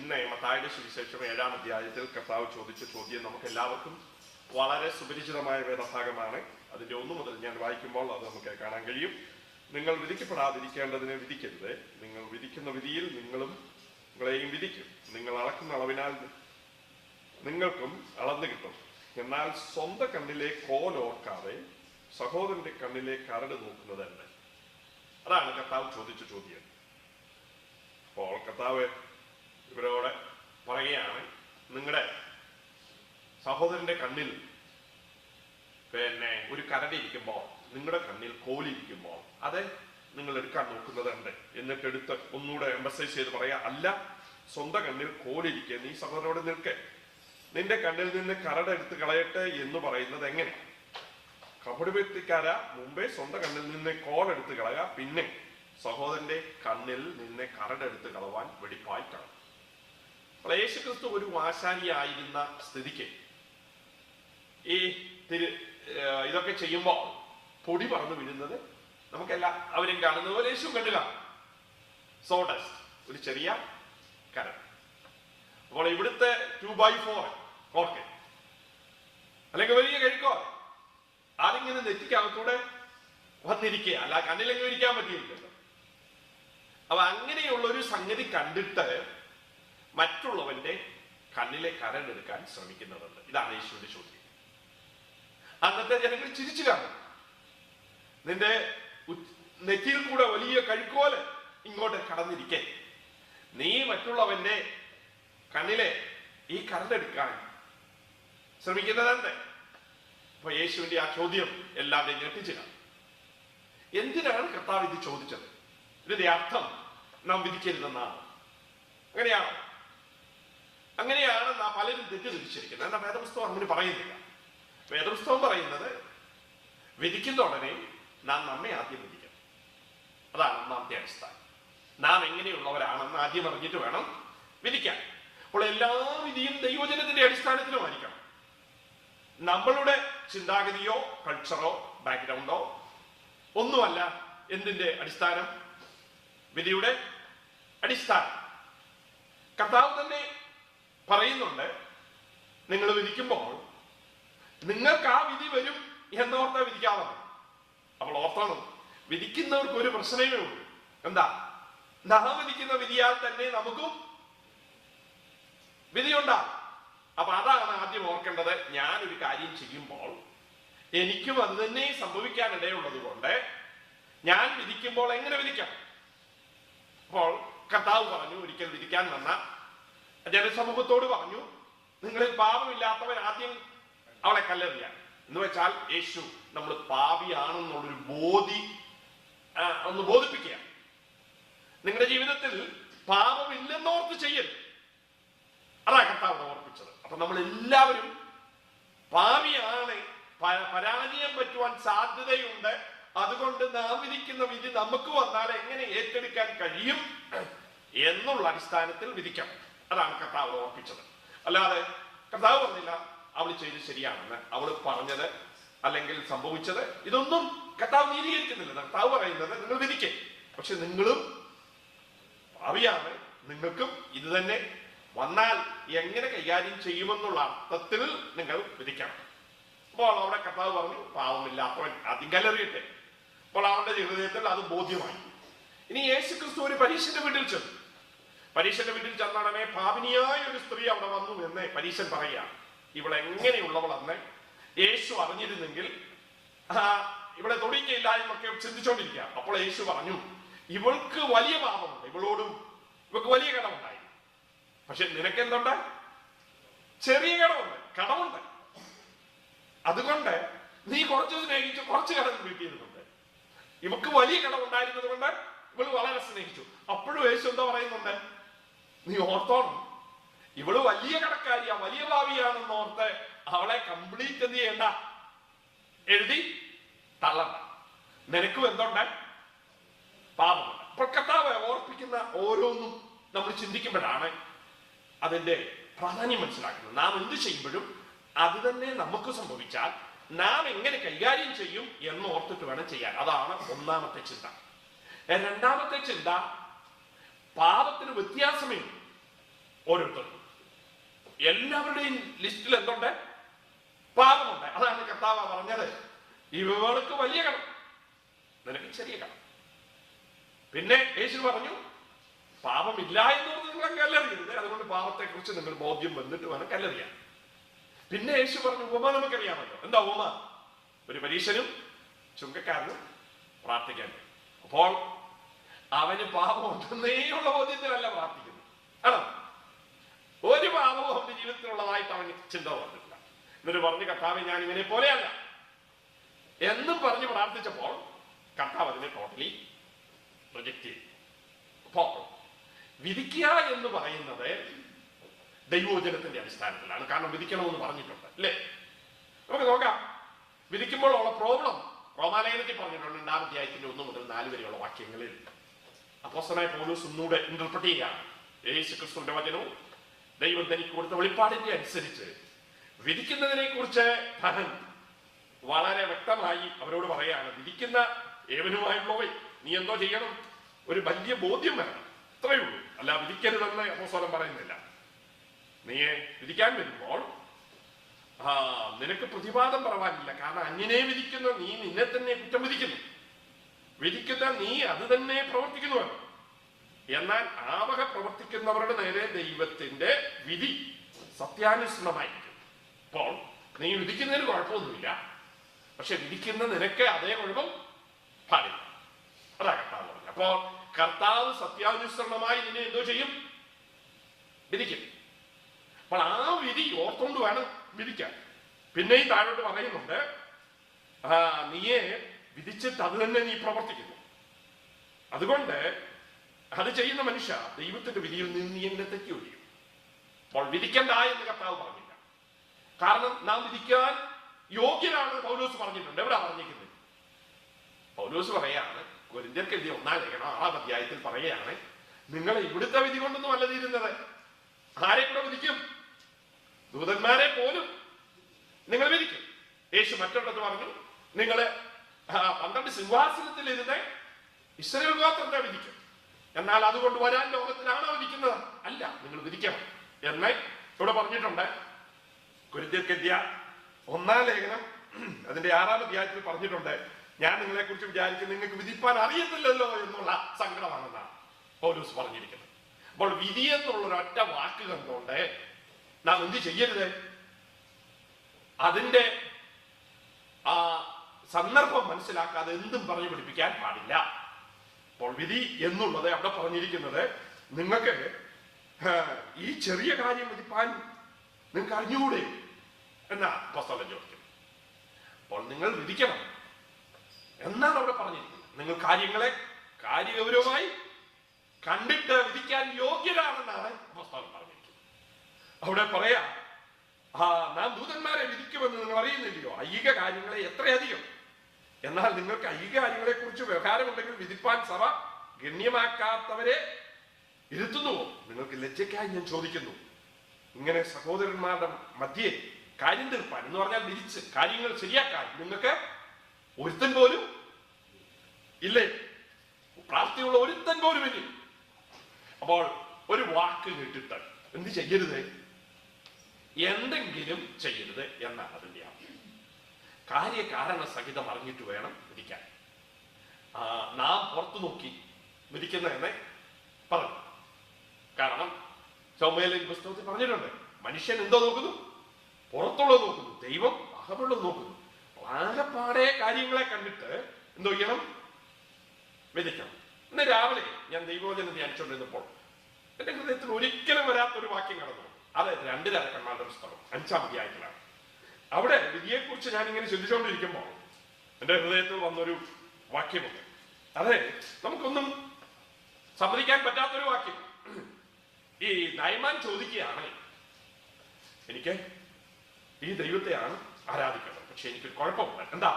ഇന്ന് മത്തായിയുടെ സുവിശേഷം 7-ാം അധ്യായത്തിൽ കർത്താവ് ചോദിച്ച ചോദ്യം നമുക്ക് എല്ലാവർക്കും വളരെ സുപരിചിതമായ വേദഭാഗമാണ്. അതിന്റെ 1 മുതൽ ഞാൻ വായിക്കുമ്പോൾ അത് നമുക്ക് കാണാൻ കഴിയും. നിങ്ങൾ വിധിക്കപ്പെടാതിരിക്കേണ്ടതിനെ വിധിക്കരുത്. നിങ്ങൾ വിധിക്കുന്ന വിധിയിൽ നിങ്ങളെയും വിധിക്കും. നിങ്ങൾ അളക്കുന്ന അളവിനാൽ നിങ്ങൾക്കും അളന്നു കിട്ടും. എന്നാൽ സ്വന്തം കണ്ണിലെ കോൽ ഓർക്കാതെ സഹോദരന്റെ കണ്ണിലെ കരട് നോക്കുന്നത് തന്നെ. അതാണ് കർത്താവ് ചോദിച്ച ചോദ്യം. അപ്പോൾ കർത്താവ് ഇവരോട് പറയുകയാണ്, നിങ്ങളുടെ സഹോദരന്റെ കണ്ണിൽ ഒരു കരടിരിക്കുമ്പോൾ, നിങ്ങളുടെ കണ്ണിൽ കോലിരിക്കുമ്പോൾ അത് നിങ്ങൾ എടുക്കാൻ നോക്കുന്നതുണ്ട്. എന്നിട്ട് എടുത്ത് ഒന്നുകൂടെ എംബസൈസ് ചെയ്ത് പറയാ, അല്ല, സ്വന്തം കണ്ണിൽ കോലിരിക്കെ നീ സഹോദരനോട് നിൽക്കെ. നിന്റെ കണ്ണിൽ നിന്ന് കരടെടുത്ത് കളയട്ടെ എന്ന് പറയുന്നത് എങ്ങനെ? കപടവ്യക്തിക്കാര മുമ്പേ സ്വന്തം കണ്ണിൽ നിന്ന് കോലെടുത്ത് കളയുക, പിന്നെ സഹോദരന്റെ കണ്ണിൽ നിന്ന് കരടെടുത്ത് കളവാൻ വെടിപ്പായിട്ടാണ്. അപ്പോൾ യേശുക്രിസ്തു ഒരു ആശാരിയായിരുന്ന സ്ഥിതിക്ക് ഈ ഇതൊക്കെ ചെയ്യുമ്പോൾ പൊടി പറന്നു വീഴുന്നത് നമുക്കെല്ലാവരും കാണുന്ന പോലെ യേശു കണ്ടു കാണും. സോഡസ്റ്റ്, ഒരു ചെറിയ കരട്. അപ്പോൾ ഇവിടുത്തെ 2x4 കോർക്കെ അല്ലെങ്കിൽ വലിയ കഴിക്കോ അതിങ്ങനെ നെറ്റിക്കകത്തൂടെ വന്നിരിക്കുക, അല്ല കണ്ണിലെങ്കിലും ഇരിക്കാൻ പറ്റിയില്ലല്ലോ. അപ്പൊ അങ്ങനെയുള്ള ഒരു സംഗതി കണ്ടിട്ട് മറ്റുള്ളവന്റെ കണ്ണിലെ കരടെടുക്കാൻ ശ്രമിക്കുന്നതുണ്ട്. ഇതാണ് യേശുവിന്റെ ചോദ്യം. അന്നത്തെ ജനങ്ങൾ ചിരിച്ചു കാണും. നിന്റെ നെറ്റിയിൽ കൂടെ വലിയ കഴുക്കോല് ഇങ്ങോട്ട് കടന്നിരിക്കെ നീ മറ്റുള്ളവന്റെ കണ്ണിലെ ഈ കരടെടുക്കാൻ ശ്രമിക്കുന്നതെന്ത്? അപ്പൊ യേശുവിന്റെ ആ ചോദ്യം എല്ലാവരെയും ഞെട്ടിച്ചു കാണും. എന്തിനാണ് കർത്താവ് ഇത് ചോദിച്ചത്? ഇതിന്റെ അർത്ഥം നാം വിധിക്കരുതെന്നാണ്. അങ്ങനെയാണോ? അങ്ങനെയാണ് പലരും തെറ്റിദ്ധരിച്ചിരിക്കുന്നത്. എന്താ വേദപുസ്തകം അങ്ങനെ പറയുന്നില്ല. വേദപുസ്തകം പറയുന്നത് വിധിക്കുന്ന ഉടനെ നാം നമ്മെ ആദ്യം വിധിക്കണം. അതാണ് ഒന്നാമത്തെ അടിസ്ഥാനം. നാം എങ്ങനെയുള്ളവരാണെന്ന് ആദ്യം അറിഞ്ഞിട്ട് വേണം വിധിക്കാൻ. അപ്പോൾ എല്ലാ വിധിയും ദൈവജനത്തിന്റെ അടിസ്ഥാനത്തിലുമായിരിക്കണം. നമ്മളുടെ ചിന്താഗതിയോ കൾച്ചറോ ബാക്ക്ഗ്രൗണ്ടോ ഒന്നുമല്ല എന്തിന്റെ അടിസ്ഥാനം, വിധിയുടെ അടിസ്ഥാനം. കർത്താവ് തന്നെ പറയുന്നുണ്ട്, നിങ്ങൾ വിധിക്കുമ്പോൾ നിങ്ങൾക്ക് ആ വിധി വരും എന്നോർത്താ വിധിക്കാവുന്നത്. അപ്പോൾ ഓർത്തണം, വിധിക്കുന്നവർക്ക് ഒരു പ്രശ്നമേ ഉള്ളൂ. എന്താ? നാം വിധിക്കുന്ന വിധിയാൽ തന്നെ നമുക്കും വിധിയുണ്ടാകും. അപ്പൊ അതാണ് ആദ്യം ഓർക്കേണ്ടത്. ഞാനൊരു കാര്യം ചെയ്യുമ്പോൾ എനിക്കും അത് തന്നെ സംഭവിക്കാനിടയുള്ളത് കൊണ്ട് ഞാൻ വിധിക്കുമ്പോൾ എങ്ങനെ വിധിക്കണം? അപ്പോൾ കർത്താവ് പറഞ്ഞു, ഒരിക്കൽ വിധിക്കാൻ വന്ന ജനസമൂഹത്തോട് പറഞ്ഞു, നിങ്ങളിൽ പാപമില്ലാത്തവൻ ആദ്യം അവളെ കല്ലെറിയാൻ. എന്ന് വെച്ചാൽ യേശു നമ്മൾ പാപിയാണെന്നുള്ളൊരു ഒന്ന് ബോധിപ്പിക്കുക. നിങ്ങളുടെ ജീവിതത്തിൽ പാപമില്ലെന്നോർത്ത് ചെയ്യരുത്. അതാ കർത്താവ് ഓർപ്പിച്ചത്. അപ്പൊ നമ്മൾ എല്ലാവരും പാപിയാണ്, പരാജയം പറ്റുവാൻ സാധ്യതയുണ്ട്. അതുകൊണ്ട് നാം വിധിക്കുന്ന വിധി നമുക്ക് വന്നാൽ എങ്ങനെ ഏറ്റെടുക്കാൻ കഴിയും എന്നുള്ള അടിസ്ഥാനത്തിൽ വിധിക്കണം. അതാണ് കർത്താവ് ഓർപ്പിച്ചത്. അല്ലാതെ കർത്താവ് പറഞ്ഞില്ല അവൾ ചെയ്ത് ശരിയാണെന്ന്, അവൾ പറഞ്ഞത് അല്ലെങ്കിൽ സംഭവിച്ചത്, ഇതൊന്നും കർത്താവ് നീതീകരിക്കുന്നില്ല. കർത്താവ് പറയുന്നത് നിങ്ങൾ വിധിക്കേ, പക്ഷെ നിങ്ങളും പാപിയാണ്, നിങ്ങൾക്കും ഇത് തന്നെ വന്നാൽ എങ്ങനെ കൈകാര്യം ചെയ്യുമെന്നുള്ള അർത്ഥത്തിൽ നിങ്ങൾ വിധിക്കണം. അപ്പോൾ അവിടെ കർത്താവ് പറഞ്ഞു, പാവമില്ലാത്തവൻ ആദ്യം കല്ലെറിയട്ടെ. അപ്പോൾ അവന്റെ ഹൃദയത്തിൽ അത് ബോധ്യമായി. ഇനി യേശുക്രിസ്തു ഒരു പരീശന്റെ വീട്ടിൽ ചെന്നു. പരീശന്റെ വീട്ടിൽ ചെന്നടനെ പാപിനിയായ ഒരു സ്ത്രീ അവിടെ വന്നു എന്ന് പരീശൻ പറയുകയാണ്. ഇവളെ എങ്ങനെയുള്ളവളെന്ന് യേശു അറിഞ്ഞിരുന്നെങ്കിൽ ഇവളെ തൊടിക്കയില്ല എന്നൊക്കെ ചിന്തിച്ചോണ്ടിരിക്കുക. അപ്പോൾ യേശു പറഞ്ഞു, ഇവൾക്ക് വലിയ പാപമുണ്ട്, ഇവൾക്ക് വലിയ കടമുണ്ടായി. പക്ഷെ നിനക്കെന്തുണ്ട്? ചെറിയ കടമുണ്ട്. അതുകൊണ്ട് നീ കുറച്ച് സ്നേഹിച്ചു, കുറച്ച് കടം വീട്ടിയിരുന്നുണ്ട്. ഇവക്ക് വലിയ കടമുണ്ടായിരുന്നത് കൊണ്ട് ഇവള് വളരെ സ്നേഹിച്ചു. അപ്പോഴും യേശു എന്താ പറയുന്നുണ്ട്? നീ ഓർത്തോണം, ഇവള് വലിയ കടക്കാരിയാ, വലിയ ഭാവിയാണെന്ന് ഓർത്ത് അവളെ കംപ്ലീറ്റ് എന്ത് ചെയ്യണ്ട, എഴുതി തള്ളണ്ട. നിനക്കും എന്തുണ്ട്? പാപമുണ്ട്. അപ്പോൾ കർത്താവ് ഓർപ്പിക്കുന്ന ഓരോന്നും നമ്മൾ ചിന്തിക്കുമ്പോഴാണ് അതിന്റെ പ്രാധാന്യം മനസ്സിലാക്കുന്നത്. നാം എന്ത് ചെയ്യുമ്പോഴും അത് തന്നെ നമുക്ക് സംഭവിച്ചാൽ നാം എങ്ങനെ കൈകാര്യം ചെയ്യും എന്ന് ഓർത്തിട്ട് വേണം ചെയ്യാൻ. അതാണ് ഒന്നാമത്തെ ചിന്ത. രണ്ടാമത്തെ ചിന്ത, പാപത്തിന് വ്യത്യാസമേ. ഓരോരുത്തർക്കും. എല്ലാവരുടെയും ലിസ്റ്റിൽ എന്തുണ്ട്? പാപമുണ്ട്. അതാണ് കർത്താവ് പറഞ്ഞത്, ഇവൾക്ക് വലിയ കടം, നിനക്ക് ചെറിയ കടം. പിന്നെ യേശു പറഞ്ഞു, പാപമില്ല എന്ന് പറഞ്ഞ് നിങ്ങൾ കല്ലെറിയരുത്, അതുകൊണ്ട് പാപത്തെ കുറിച്ച് നിങ്ങൾ ബോധ്യം വന്നിട്ട് വേണം കല്ലെറിയാൻ. പിന്നെ യേശു പറഞ്ഞു ഉപമ നമുക്കറിയാമല്ലോ. എന്താ ഉപമ? ഒരു പരീശനും ചുങ്കക്കാരനും പ്രാർത്ഥിക്കാൻ. അപ്പോൾ അവന് പാപം ഉണ്ടെന്നേയുള്ള ബോധ്യത്തിലല്ല പ്രാർത്ഥിക്കുന്നത്. ആണോ? ഒരു പാപവും അവന്റെ ജീവിതത്തിലുള്ളതായിട്ട് അവന് ചിന്ത വന്നിട്ടില്ല. എന്നിട്ട് പറഞ്ഞു, കർത്താവ് ഞാൻ ഇവനെ പോലെയല്ല എന്നും പറഞ്ഞ് പ്രാർത്ഥിച്ചപ്പോൾ കർത്താവ് അതിനെ ടോട്ടലി റിജക്ട് ചെയ്തു. അപ്പോൾ വിധിക്കുക എന്ന് പറയുന്നത് ദൈവവചനത്തിന്റെ അടിസ്ഥാനത്തിലാണ്. കാരണം വിധിക്കണമെന്ന് പറഞ്ഞിട്ടുണ്ട്, അല്ലേ? നമുക്ക് നോക്കാം. വിധിക്കുമ്പോഴുള്ള പ്രോബ്ലം റോമാലേഖനത്തിൽ പറഞ്ഞിട്ടുണ്ട്. 2-ാം അധ്യായത്തിന്റെ 1 മുതൽ 4 വരെയുള്ള വാക്യങ്ങളിൽ അപ്പോസ്തലനായ പൗലോസ് ഒന്നുകൂടെ ഇന്റർപ്രറ്റ് ചെയ്യുകയാണ്. യേശുക്രിസ്തുവിന്റെ വചനവും ദൈവം തനിക്ക് കൊടുത്ത വെളിപ്പാടിന്റെ അനുസരിച്ച് വിധിക്കുന്നതിനെ കുറിച്ച് താൻ വളരെ വ്യക്തമായി അവരോട് പറയാണ്. വിധിക്കുന്ന ഏവനുമായുള്ളവേ നീ എന്തോ ചെയ്യണം? ഒരു വലിയ ബോധ്യം വരണം, അത്രയേ ഉള്ളൂ. അല്ല വിധിക്കരുതെന്ന് അപ്പോസ്തലൻ പറയുന്നില്ല. നീ വിധിക്കാൻ വരുമ്പോൾ നിനക്ക് പ്രതിവാദം പറവാനില്ല. കാരണം അങ്ങനെ വിധിക്കുന്ന നീ നിന്നെ തന്നെ കുറ്റം വിധിക്കുന്നു. വിധിക്കുന്ന നീ അത് തന്നെ പ്രവർത്തിക്കുന്നുവല്ലോ. എന്നാൽ ആവക പ്രവർത്തിക്കുന്നവരുടെ നേരെ ദൈവത്തിന്റെ വിധി സത്യാനുസൃതമായിരിക്കും. അപ്പോൾ നീ വിധിക്കുന്നതിന് കുഴപ്പമൊന്നുമില്ല, പക്ഷെ വിധിക്കുന്ന നിനക്ക് അതേ കുഴപ്പം പാടില്ല. അതാ കർത്താവ് പറഞ്ഞു. അപ്പോൾ കർത്താവ് സത്യാനുസരണമായി നിന്നെ എന്തോ ചെയ്യും? വിധിക്കും. അപ്പോൾ ആ വിധി ഓർത്തുകൊണ്ട് വേണം വിധിക്കാൻ. പിന്നെയും താഴോട്ട് പറയുന്നുണ്ട്, നീയെ വിധിച്ചിട്ട് അത് തന്നെ നീ പ്രവർത്തിക്കുന്നു. അതുകൊണ്ട് അത് ചെയ്യുന്ന മനുഷ്യ ദൈവത്തിന്റെ വിധിയിൽ നിന്ന് നീ എന്നെ തെറ്റി ഒഴിയും. അപ്പോൾ വിധിക്കണ്ട എന്ന് കർത്താവ് പറഞ്ഞില്ല. കാരണം നാം വിധിക്കാൻ യോഗ്യരാണ് പൗലോസ് പറഞ്ഞിട്ടുണ്ട്. എവിടെ പറഞ്ഞിരിക്കുന്നത്? പൗലോസ് പറയാണ്, കൊരിന്ത്യർക്ക് എഴുതിയ 1-ാം ലേഖനം 6-ാം അധ്യായത്തിൽ പറയുകയാണ്, നിങ്ങൾ ഇവിടുത്തെ വിധി കൊണ്ടൊന്നും അല്ല തീരുന്നത്. ആരെ കൂടെ വിധിക്കും? ദൂതന്മാരെ പോലും നിങ്ങൾ വിധിക്കും. യേശു മറ്റൊരിടത്ത് പറഞ്ഞു, നിങ്ങള് 12 സിംഹാസനത്തിൽ ഇരുന്ന് ഇസ്രായേൽ ഗോത്രത്തെ വിധിക്കും. എന്നാൽ അതുകൊണ്ട് വരാൻ ലോകത്തിലാണോ വിധിക്കുന്നത്? അല്ല, നിങ്ങൾ വിധിക്കണം എന്ന് ഇവിടെ പറഞ്ഞിട്ടുണ്ട്. കൊരിന്ത്യർക്ക് എഴുതിയ 1-ാം ലേഖനം അതിന്റെ 6-ാം അധ്യായത്തിൽ പറഞ്ഞിട്ടുണ്ട്, ഞാൻ നിങ്ങളെ കുറിച്ച് വിചാരിക്കും നിങ്ങൾക്ക് വിധിപ്പാൻ അറിയത്തില്ലല്ലോ എന്നുള്ള സങ്കടമാണെന്നാണ് പൗലോസ് പറഞ്ഞിരിക്കുന്നത്. അപ്പോൾ വിധി എന്നുള്ളൊരൊറ്റ വാക്ക് കണ്ടുകൊണ്ട് നാം എന്ത് ചെയ്യരുത്? അതിന്റെ ആ സന്ദർഭം മനസ്സിലാക്കാതെ എന്തും പറഞ്ഞു പഠിപ്പിക്കാൻ പാടില്ല. അപ്പോൾ വിധി എന്നുള്ളത് അവിടെ പറഞ്ഞിരിക്കുന്നത്, നിങ്ങൾക്ക് ഈ ചെറിയ കാര്യം വിധിപ്പാൻ നിങ്ങൾക്ക് അറിഞ്ഞുകൂടെ എന്നാ അപ്പോസ്തലൻ ചോദിക്കുന്നത്. അപ്പോൾ നിങ്ങൾ വിധിക്കണം എന്നാണ് അവിടെ പറഞ്ഞിരിക്കുന്നത്. നിങ്ങൾ കാര്യങ്ങളെ കാര്യഗൗരവമായി കണ്ടിട്ട് വിധിക്കാൻ യോഗ്യരാണെന്നാണ് അപ്പോസ്തലൻ പറഞ്ഞിരിക്കുന്നത്. അവിടെ പറയാ, നാം ദൂതന്മാരെ വിധിക്കുമെന്ന് നിങ്ങൾ അറിയുന്നില്ലയോ? ഐഹിക കാര്യങ്ങളെ എത്രയധികം. എന്നാൽ നിങ്ങൾക്ക് ഐഹിക കാര്യങ്ങളെ കുറിച്ച് വ്യവഹാരമുണ്ടെങ്കിൽ വിധിപ്പാൻ സഭ ഗണ്യമാക്കാത്തവരെ ഇരുത്തുന്നുവോ? നിങ്ങൾക്ക് ലജ്ജയ്ക്കായി ഞാൻ ചോദിക്കുന്നു. ഇങ്ങനെ സഹോദരന്മാരുടെ മധ്യേ കാര്യം തീർപ്പാൻ എന്ന് പറഞ്ഞാൽ വിധിച്ച് കാര്യങ്ങൾ ശരിയാക്കാൻ നിങ്ങൾക്ക് ഒരുത്തൻ പോലും ഇല്ലേ? പ്രാപ്തിയുള്ള ഒരുത്തൻ പോലും ഇല്ല. അപ്പോൾ ഒരു വാക്ക് കേട്ടിട്ട് എന്ത് ചെയ്യരുത്? എന്തെങ്കിലും ചെയ്യരുത് എന്നാണ് അതിന്റെ ആവശ്യം. കാര്യകാരണ സഹിതം അറിഞ്ഞിട്ട് വേണം വിധിക്കാൻ. നാം പുറത്തു നോക്കി വിധിക്കുന്നതെന്ന് പറഞ്ഞു. കാരണം ശമൂവേലിന്റെ പുസ്തകത്തിൽ പറഞ്ഞിട്ടുണ്ട്, മനുഷ്യൻ എന്തോ നോക്കുന്നു? പുറത്തുള്ളത് നോക്കുന്നു, ദൈവം അകമുള്ളത് നോക്കുന്നു. ആകെപ്പാടെ കാര്യങ്ങളെ കണ്ടിട്ട് എന്തോ ചെയ്യണം? വിധിക്കണം. ഇന്ന് രാവിലെ ഞാൻ ദൈവവചനം ധ്യാനിച്ചുകൊണ്ടിരുന്നപ്പോൾ എന്റെ ഹൃദയത്തിൽ ഒരിക്കലും വരാത്തൊരു വാക്യം കടന്നു. അത് 2 രാജാക്കന്മാരുടെ പുസ്തകം 5-ാം അധ്യായത്തിലാണ്. അവിടെ വിധിയെക്കുറിച്ച് ഞാൻ ഇങ്ങനെ ചിന്തിച്ചുകൊണ്ടിരിക്കുമ്പോൾ എന്റെ ഹൃദയത്തിൽ വന്നൊരു വാക്യമുണ്ട്. അതെ, നമുക്കൊന്നും സമ്മതിക്കാൻ പറ്റാത്തൊരു വാക്യം. ഈ നയമാൻ ചോദിക്കുകയാണ്, എനിക്ക് ഈ ദൈവത്തെയാണ് ആരാധിക്കുന്നത്, പക്ഷെ എനിക്കൊരു കുഴപ്പമുണ്ട്. എന്താ?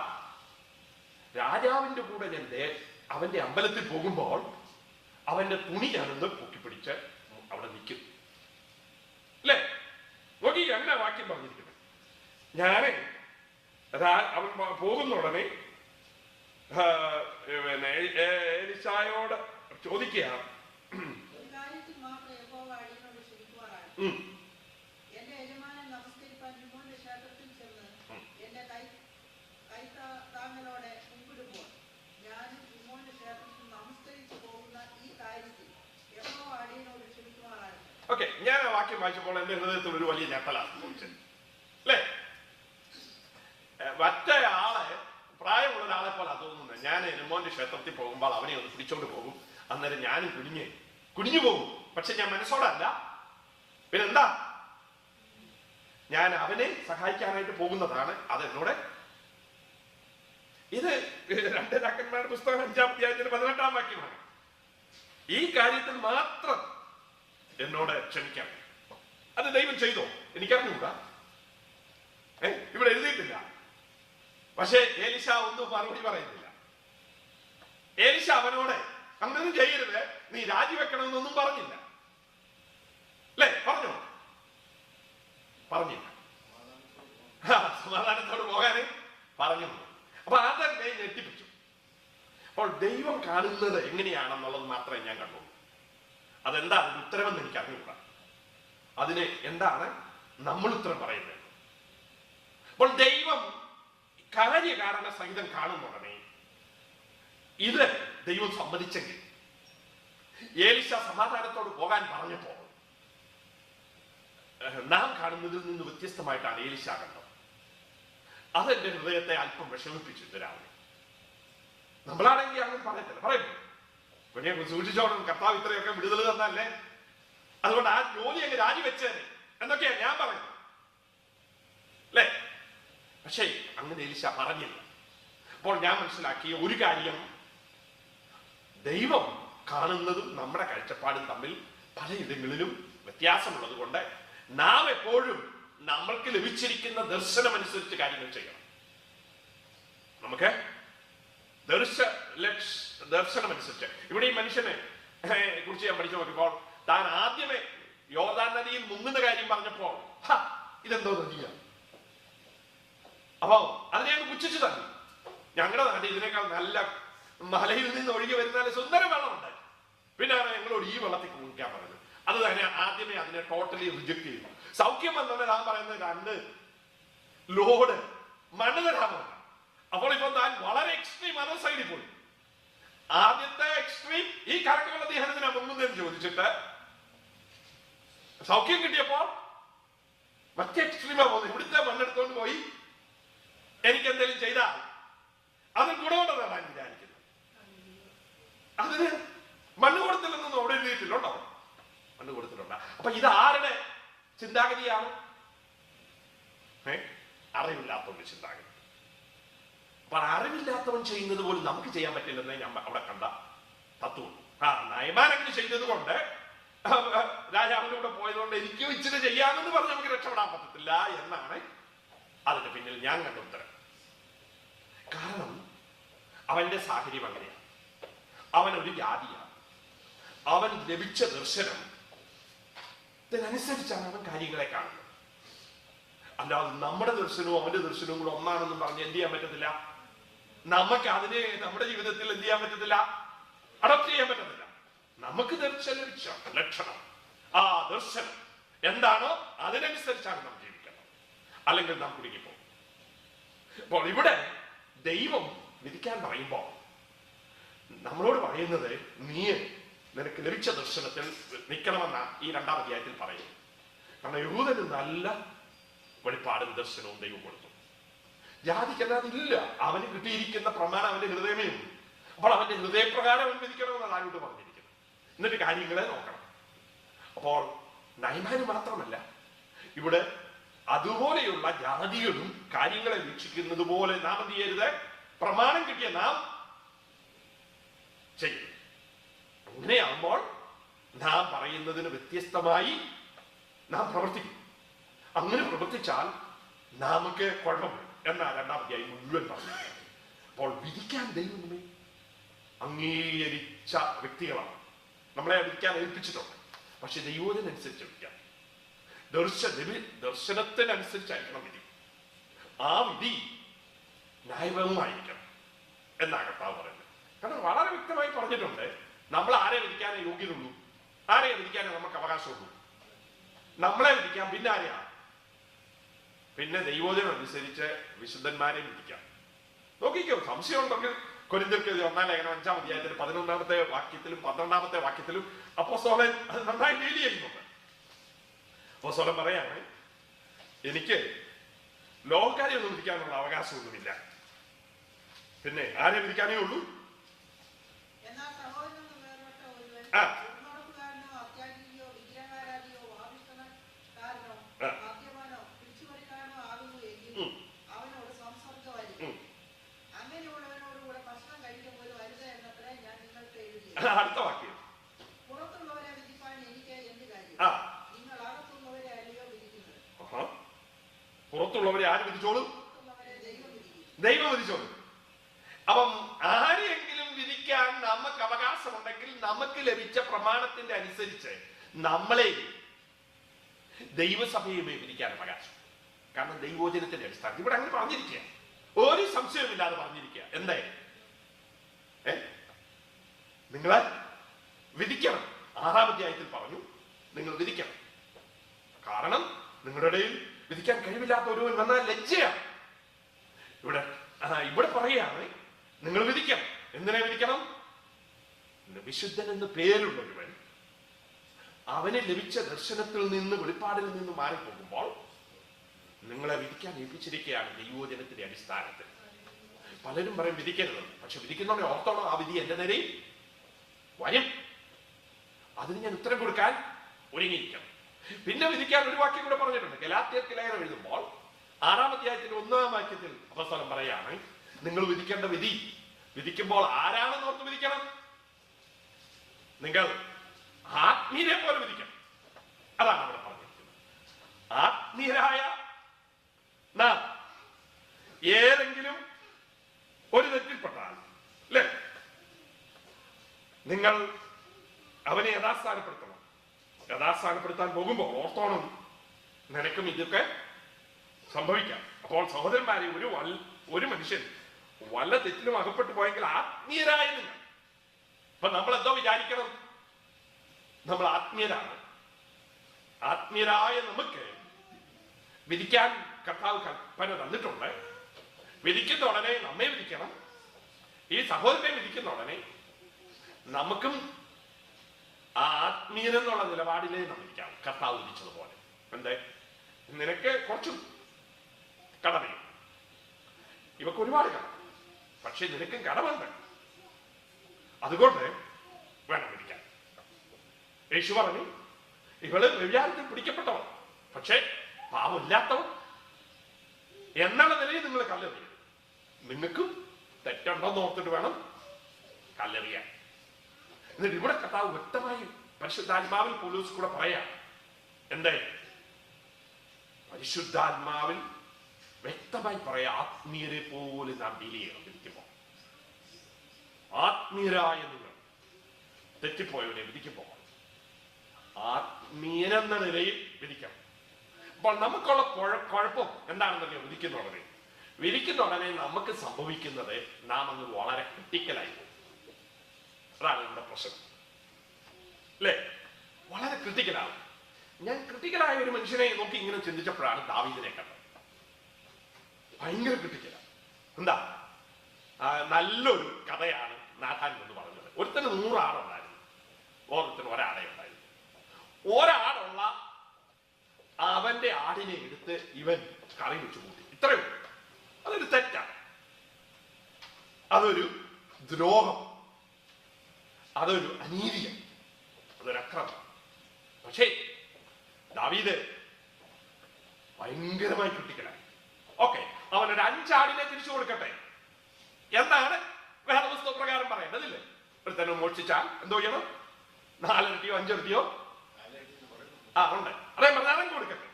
രാജാവിന്റെ കൂടെ ഞാൻ അവന്റെ അമ്പലത്തിൽ പോകുമ്പോൾ അവന്റെ തുണി ഞാനൊന്ന് പൊക്കിപ്പിടിച്ച് അവിടെ നിൽക്കും. അല്ലേ? നോക്കി അങ്ങനെ വാക്യം പറഞ്ഞിരിക്കുന്നത്. ഞാന് അവൻ പോകുന്ന ഉടനെ എലീശായോട് ചോദിക്കുകയാണ്, എന്റെ യജമാനൻ നമസ്കരിപ്പാൻ രിമ്മോന്റെ ക്ഷേത്രത്തിൽ ചെന്ന് എന്റെ കൈത്താങ്ങലോടെ കുമ്പിടുമ്പോൾ ഞാനും രിമ്മോന്റെ ക്ഷേത്രത്തിൽ നമസ്കരിച്ചു പോകുന്ന ഈ കാര്യത്തിൽ യഹോവ അടിയനോട് ക്ഷമിക്കുമാറാകട്ടെ. ഓക്കെ, ഞാൻ ആ വാക്യം വായിച്ചപ്പോൾ എന്റെ ഹൃദയത്തിൽ ഒരു വലിയ ഞെട്ടലാണ് തോന്നിച്ചത് അല്ലേ? മറ്റേ ആളെ, പ്രായമുള്ള ഒരാളെ പോലെ തോന്നുന്നത്. ഞാൻ രിമ്മോന്റെ ക്ഷേത്രത്തിൽ പോകുമ്പോൾ അവനെ ഒന്ന് പിടിച്ചോണ്ട് പോകും, അന്നേരം ഞാനും കുനിഞ്ഞു പോകും. പക്ഷെ ഞാൻ മനസ്സോടല്ല, പിന്നെന്താ, ഞാൻ അവനെ സഹായിക്കാനായിട്ട് പോകുന്നതാണ്. അതെന്നോട് ഇത് 2 രാജാക്കന്മാരുടെ പുസ്തകം 5-ാം അധ്യായത്തിന് 18-ാം വാക്യമാണ്. ഈ കാര്യത്തിൽ മാത്രം എന്നോട് ക്ഷമിക്കാം. അത് ദൈവം ചെയ്തോ എനിക്കറിഞ്ഞൂടാ, ഇവിടെ എഴുതിയിട്ടില്ല. പക്ഷേ എലീശ ഒന്നും മറുപടി പറയുന്നില്ല. എലീശ അവനോട് അങ്ങനെ ചെയ്യരുത്, നീ രാജിവെക്കണമെന്നൊന്നും പറഞ്ഞില്ല അല്ലേ? പറഞ്ഞോ? പറഞ്ഞില്ല. സമാധാനത്തോട് പോകാന് പറഞ്ഞു. അപ്പൊ അതെന്നെ ഞെട്ടിപ്പിച്ചു. അപ്പോൾ ദൈവം കാണുന്നത് എങ്ങനെയാണെന്നുള്ളത് മാത്രമേ ഞാൻ കണ്ടുള്ളൂ. അതെന്താ അതിന് ഉത്തരവെന്ന് എനിക്ക് അറിഞ്ഞുകൂടാ. അതിന് എന്താണ് നമ്മൾ ഉത്തരം പറയുന്നത്? അപ്പോൾ ദൈവം കാര്യകാരണ സഹിതം കാണുന്നുടനെ ഇത് ദൈവം സമ്മതിച്ചെങ്കിൽ, എലീശ സമാധാനത്തോട് പോകാൻ പറഞ്ഞപ്പോ നാം കാണുന്നതിൽ നിന്ന് വ്യത്യസ്തമായിട്ടാണ് എലീശ കണ്ടത്. അതെന്റെ ഹൃദയത്തെ അല്പം വിഷമിപ്പിച്ചു. രാവിലെ നമ്മളാണെങ്കിൽ അങ്ങനെ പറയത്തില്ല, പറയുന്നു കുഞ്ഞെ സൂക്ഷിച്ചോണം, കർത്താവ് ഇത്രയൊക്കെ വിടുതൽ തന്നല്ലേ, അതുകൊണ്ട് ആ ജോലി അങ്ങ് രാജിവെച്ചേനെ എന്നൊക്കെയാ ഞാൻ പറയുന്നത് അല്ലേ? പക്ഷേ അങ്ങനെ എലീശ പറഞ്ഞില്ല. അപ്പോൾ ഞാൻ മനസ്സിലാക്കിയ ഒരു കാര്യം, ദൈവം കാണുന്നതും നമ്മുടെ കാഴ്ചപ്പാടും തമ്മിൽ പലയിടങ്ങളിലും വ്യത്യാസമുള്ളത് കൊണ്ട് നാം എപ്പോഴും നമ്മൾക്ക് ലഭിച്ചിരിക്കുന്ന ദർശനമനുസരിച്ച് കാര്യങ്ങൾ ചെയ്യണം. നമുക്ക് ദർശനമനുസരിച്ച്, ഇവിടെ ഈ മനുഷ്യനെ കുറിച്ച് ഞാൻ പഠിച്ചു നോക്കിയപ്പോൾ, താൻ ആദ്യമേ യോർദാൻ നദിയിൽ മുങ്ങുന്ന കാര്യം പറഞ്ഞപ്പോൾ ഇതെന്തോ നദിയാണ്, അപ്പോ അതിനെ അങ്ങ് പുച്ഛിച്ചു തന്നെ. ഞങ്ങളുടെ നാട്ടിൽ ഇതിനേക്കാൾ നല്ല മലയിൽ നിന്ന് ഒഴുകി വരുന്ന സുന്ദര വെള്ളമുണ്ട്, പിന്നെ ഞങ്ങളോട് ഈ വെള്ളത്തിൽ കുളിക്കാൻ പറയുന്നത്. അത് തന്നെ ആദ്യമേ അതിനെ ടോട്ടലി റിജക്ട് ചെയ്തു. സൗഖ്യം വന്നോണ്ട് താൻ പറയുന്നത് 2 ലോഡ് മണ്ണ് തരാമെന്ന്. അപ്പോൾ ഇപ്പൊ താൻ വളരെ എക്സ്ട്രീം അതർ സൈഡിൽ പോയി. ആദ്യത്തെ എക്സ്ട്രീം ഈ കറക്കുള്ള ധ്യാനത്തിനാ മുങ്ങുന്നതെന്ന് ചോദിച്ചിട്ട് സൗഖ്യം കിട്ടിയപ്പോൾ മറ്റേ എക്സ്ട്രീമാ പോകുന്നത്. ഇവിടുത്തെ മണ്ണെടുത്തോണ്ട് പോയി എനിക്ക് എന്തെങ്കിലും ചെയ്താൽ അതിന് ഗുണമുണ്ടെന്നാണ് ഞാൻ വിചാരിക്കുന്നത്. അതിന് മണ്ണ് കൊടുത്തില്ലെന്നൊന്നും അവിടെ എഴുതിയിട്ടില്ലുണ്ടോ? മണ്ണ് കൊടുത്തിട്ടുണ്ട്. അപ്പൊ ഇത് ആരുടെ ചിന്താഗതിയാണ്? അറിവില്ലാത്തവന്റെ ചിന്താഗതി. അപ്പൊ അറിവില്ലാത്തവൻ ചെയ്യുന്നത് പോലും നമുക്ക് ചെയ്യാൻ പറ്റില്ലെന്നേ ഞാൻ അവിടെ കണ്ട തത്വം. നയമാൻ അങ്ങനെ ചെയ്തത് കൊണ്ട്, രാജാവിന്റെ കൂടെ പോയതുകൊണ്ട് എനിക്കും ഇച്ചിരി ചെയ്യാമെന്ന് പറഞ്ഞ് നമുക്ക് രക്ഷപ്പെടാൻ പറ്റത്തില്ല എന്നാണ് അതിന്റെ പിന്നിൽ ഞാൻ കണ്ട ഉത്തരം. കാരണം അവന്റെ സാഹചര്യം അങ്ങനെയാണ്. അവനൊരു ജാതിയാണ്. അവൻ ലഭിച്ച ദർശനം ഇതിനനുസരിച്ചാണ് അവൻ കാര്യങ്ങളെ കാണുന്നത്. അല്ലാതെ നമ്മുടെ ദർശനവും അവന്റെ ദർശനവും കൂടെ ഒന്നാണെന്നും പറഞ്ഞ് എന്ത് ചെയ്യാൻ പറ്റത്തില്ല. നമുക്ക് അതിനെ നമ്മുടെ ജീവിതത്തിൽ എന്ത് ചെയ്യാൻ പറ്റത്തില്ല, അഡോപ്റ്റ് ചെയ്യാൻ പറ്റത്തില്ല. നമുക്ക് ദർശനം ലഭിച്ച ലക്ഷണം, ആ ദർശനം എന്താണോ അതിനനുസരിച്ചാണ് നാം ജീവിക്കണം, അല്ലെങ്കിൽ നാം കുടുങ്ങിപ്പോകും. അപ്പോൾ ഇവിടെ ദൈവം വിധിക്കാൻ പറയുമ്പോൾ നമ്മളോട് പറയുന്നത്, നീ നിനക്ക് ലഭിച്ച ദർശനത്തിൽ നിൽക്കണമെന്ന ഈ 2-ാം അധ്യായത്തിൽ പറയുന്നു. കാരണം യഹൂദന് നല്ല വെളിപ്പാടും ദർശനവും ദൈവം കൊടുത്തു. ജാതിക്കല്ലാതില്ല. അവന് കിട്ടിയിരിക്കുന്ന പ്രമാണം അവന്റെ ഹൃദയമേ ഉള്ളൂ. അപ്പോൾ അവന്റെ ഹൃദയപ്രകാരം അവൻ വിധിക്കണമെന്നാണ് ആരോട് പറഞ്ഞിരിക്കുന്നത്. എന്നിട്ട് കാര്യങ്ങളെ നോക്കണം. അപ്പോൾ നയമാന് മാത്രമല്ല, ഇവിടെ അതുപോലെയുള്ള ജാതികളും കാര്യങ്ങളെ വീക്ഷിക്കുന്നത് പോലെ നാം എന്ത് ചെയ്യരുത്, പ്രമാണം കിട്ടിയ നാം ചെയ്യും. അങ്ങനെയാകുമ്പോൾ നാം പറയുന്നതിന് വ്യത്യസ്തമായി നാം പ്രവർത്തിക്കും. അങ്ങനെ പ്രവർത്തിച്ചാൽ നമുക്ക് കുഴപ്പമില്ല എന്നാ 2-ാം അധ്യായം മുഴുവൻ പറഞ്ഞു. അപ്പോൾ വിധിക്കാൻ ദൈവം അംഗീകരിച്ച വ്യക്തികളാണ്. നമ്മളെ വിധിക്കാൻ ഏൽപ്പിച്ചിട്ടുണ്ട്. പക്ഷെ ദൈവത്തിനനുസരിച്ച് വിധിക്കാം. ദർശനത്തിനനുസരിച്ചായിരിക്കണം വിധി. ആ വിധി ന്യായവുമായിരിക്കണം എന്നാണ് കർത്താവ് പറയുന്നത്. കാരണം വളരെ വ്യക്തമായി പറഞ്ഞിട്ടുണ്ട്, നമ്മൾ ആരെ വിധിക്കാനേ യോഗ്യതയുള്ളൂ, ആരെ വിധിക്കാനേ നമുക്ക് അവകാശമുള്ളൂ. നമ്മളെ വിധിക്കാം, പിന്നെ ആരെയാ? പിന്നെ ദൈവോചനം അനുസരിച്ച് വിശുദ്ധന്മാരെ വിധിക്കാം. നോക്കിക്കോ, സംശയം ഉണ്ടെങ്കിൽ കൊരിന്ത്യർക്ക് 1 ലേഖനം 5-ാം അധ്യായത്തിൽ 11-ാമത്തെ വാക്യത്തിലും 12-ാമത്തെ വാക്യത്തിലും അപ്പോസ്തലൻ അത് നന്നായി ഡീൽ ചെയ്യുന്നുണ്ട്. അപ്പോസ്തലൻ പറയാണ്, എനിക്ക് ലോകക്കാരെ ഒന്നും വിധിക്കാനുള്ള അവകാശമൊന്നുമില്ല, പിന്നെ ആരെ വിധിക്കാനേ ഉള്ളൂ? അടുത്ത വാക്യം, പുറത്തുള്ളവരെ ആര് വിധിച്ചോളും? ദൈവം വിധിച്ചോളും. അപ്പം ആരെയെങ്കിലും വിധിക്കാൻ നമുക്ക് അവകാശമുണ്ടെങ്കിൽ നമുക്ക് ലഭിച്ച പ്രമാണത്തിന്റെ അനുസരിച്ച് നമ്മളെ ദൈവസഭയുമേ വിധിക്കാൻ അവകാശം. കാരണം ദൈവോചനത്തിന്റെ അടിസ്ഥാനത്തിൽ ഇവിടെ അങ്ങനെ പറഞ്ഞിരിക്കുക, ഒരു സംശയമില്ലാതെ പറഞ്ഞിരിക്കുക. എന്തേ? നിങ്ങളെ വിധിക്കണം. 6-ാം അധ്യായത്തിൽ പറഞ്ഞു, നിങ്ങൾ വിധിക്കണം. കാരണം നിങ്ങളുടെ ഇടയിൽ വിധിക്കാൻ കഴിവില്ലാത്ത ഒരുവൻ വന്നാൽ ലജ്ജയാണ്. ഇവിടെ പറയുകയാണ്, നിങ്ങൾ വിധിക്കണം. എന്തിനെ വിധിക്കണം? വിശുദ്ധൻ എന്ന് പേരുള്ള ഒരുവൻ അവന് ലഭിച്ച ദർശനത്തിൽ നിന്ന്, വെളിപ്പാടിൽ നിന്ന് മാറിപ്പോകുമ്പോൾ നിങ്ങളെ വിധിക്കാൻ ഏൽപ്പിച്ചിരിക്കുകയാണ് ദൈവോചനത്തിന്റെ അടിസ്ഥാനത്തിൽ. പലരും പറയും വിധിക്കരുത്, പക്ഷെ വിധിക്കുന്നവനെ ഓർത്തോളം ആ വിധി എന്റെ നേരെ വരും. അതിന് ഞാൻ ഉത്തരം കൊടുക്കാൻ ഒരുങ്ങിയിരിക്കണം. പിന്നെ വിധിക്കാൻ ഒരു വാക്യം കൂടെ പറഞ്ഞിട്ടുണ്ട്. ഗലാത്യർക്ക് ലേഖനം എഴുതുമ്പോൾ 6-ാം അധ്യായത്തിന്റെ 1-ാം വാക്യത്തിൽ അപ്പോസ്തലൻ പറയാണ്, നിങ്ങൾ വിധിക്കേണ്ട വിധി വിധിക്കുമ്പോൾ ആരാണെന്ന് ഓർത്ത് വിധിക്കണം? നിങ്ങൾ ആത്മീയരെ പോലെ വിധിക്കണം. അതാണ് അവിടെ പറഞ്ഞിരിക്കുന്നത്. ആത്മീയരായ നാം ഏതെങ്കിലും ഒരു തെറ്റിൽപ്പെട്ടാൽ അല്ലേ, നിങ്ങൾ അവനെ യഥാസ്ഥാനപ്പെടുത്തണം. യഥാസ്ഥാനപ്പെടുത്താൻ പോകുമ്പോൾ ഓർത്തോണം, നിനക്കും ഇതൊക്കെ സംഭവിക്കാം. അപ്പോൾ സഹോദരന്മാരെ, ഒരു മനുഷ്യൻ വല്ല തെറ്റിലും അകപ്പെട്ടു പോയെങ്കിൽ ആത്മീയരായ നിങ്ങൾ, അപ്പൊ നമ്മൾ എന്തോ വിചാരിക്കണം? നമ്മൾ ആത്മീയരാണ്. ആത്മീയരായ നമുക്ക് വിധിക്കാൻ കർത്താവ് കൽപ്പന തന്നിട്ടുണ്ട്. വിധിക്കുന്ന ഉടനെ നമ്മെ വിധിക്കണം. ഈ സഹോദരനെ വിധിക്കുന്ന ഉടനെ നമുക്കും ആ ആത്മീയനെന്നുള്ള നിലപാടിലേ നമ്മിരിക്കാം, കർത്താവ് വിധിച്ചതുപോലെ. എന്തേ? നിനക്ക് കുറച്ചും കടമയും, ഇവക്ക് ഒരുപാട് കടം, പക്ഷെ നിനക്കും കടമുണ്ട്, അതുകൊണ്ട് വേണം വിധിക്കാൻ. യേശു പറഞ്ഞു, ഇവള് വ്യഭിചാരത്തിൽ പിടിക്കപ്പെട്ടവൾ, പക്ഷെ പാവമില്ലാത്തവൾ എന്നുള്ള നിലയിൽ നിങ്ങൾ കല്ലെറിയും. നിങ്ങൾക്കും തെറ്റുണ്ടോന്ന് ഓർത്തിട്ട് വേണം കല്ലെറിയാൻ. എന്നിട്ട് ഇവിടെ കർത്താവ് വ്യക്തമായി പരിശുദ്ധാത്മാവിൽ പൗലോസ് കൂടെ പറയാം. എന്തേ? പരിശുദ്ധാത്മാവിൽ വ്യക്തമായി പറയാ, ആത്മീയരെ പോലെ നാം ഡീൽ ചെയ്യണം വിധിക്കുമ്പോൾ. ആത്മീയരായ നിങ്ങൾ തെറ്റിപ്പോയവരെ വിധിക്കുമ്പോൾ ആത്മീയനെന്ന നിലയിൽ വിധിക്കണം. അപ്പോൾ നമുക്കുള്ള കുഴപ്പം എന്താണെന്നറിയാം? വിധിക്കുന്ന ഉടനെ നമുക്ക് സംഭവിക്കുന്നത് നാം അങ്ങ് വളരെ ക്രിട്ടിക്കലായി പോകും. അതാണ് നമ്മുടെ പ്രശ്നം, അല്ലേ? വളരെ ക്രിട്ടിക്കലാണ്. ഞാൻ ക്രിട്ടിക്കലായ ഒരു മനുഷ്യനെ നോക്കി ഇങ്ങനെ ചിന്തിച്ചപ്പോഴാണ് ദാവീദിനെ കണ്ടത്. ഭയങ്കര ക്രിട്ടിക്കലാണ്. എന്താ? നല്ലൊരു കഥയാണ് നാഥാൻ എന്ന് പറഞ്ഞത്. ഒരുത്തന് 100 ആടുണ്ടായിരുന്നു, ഓരോരുത്തന് ഒരാടേ ഉണ്ടായിരുന്നു. ഒരാടുള്ള അവന്റെ ആടിനെ എടുത്ത് ഇവൻ കറി വെച്ച് കൂട്ടി. ഇത്രയേ ഉള്ളൂ. അതൊരു തെറ്റാണ്, അതൊരു ദ്രോഹം, അതൊരു അനീതിയാണ്, അതൊരു അക്രമം. പക്ഷേ ദാവീദ് ഭയങ്കരമായി ക്രിട്ടിക്കലായി. ഓക്കെ, അവനൊരു 5 ആടിനെ തിരിച്ചു കൊടുക്കട്ടെ എന്നാണ് വേദപുസ്തക പ്രകാരം പറയേണ്ടതില്ലേ? ഒരുത്തന്നെ മോഷ്ടിച്ചാൽ എന്തോ ചെയ്യണം? 4 ഇരട്ടിയോ 5 ഇരട്ടിയോ ഉണ്ട്. അതേ പറഞ്ഞാൽ കൊടുക്കട്ടെ.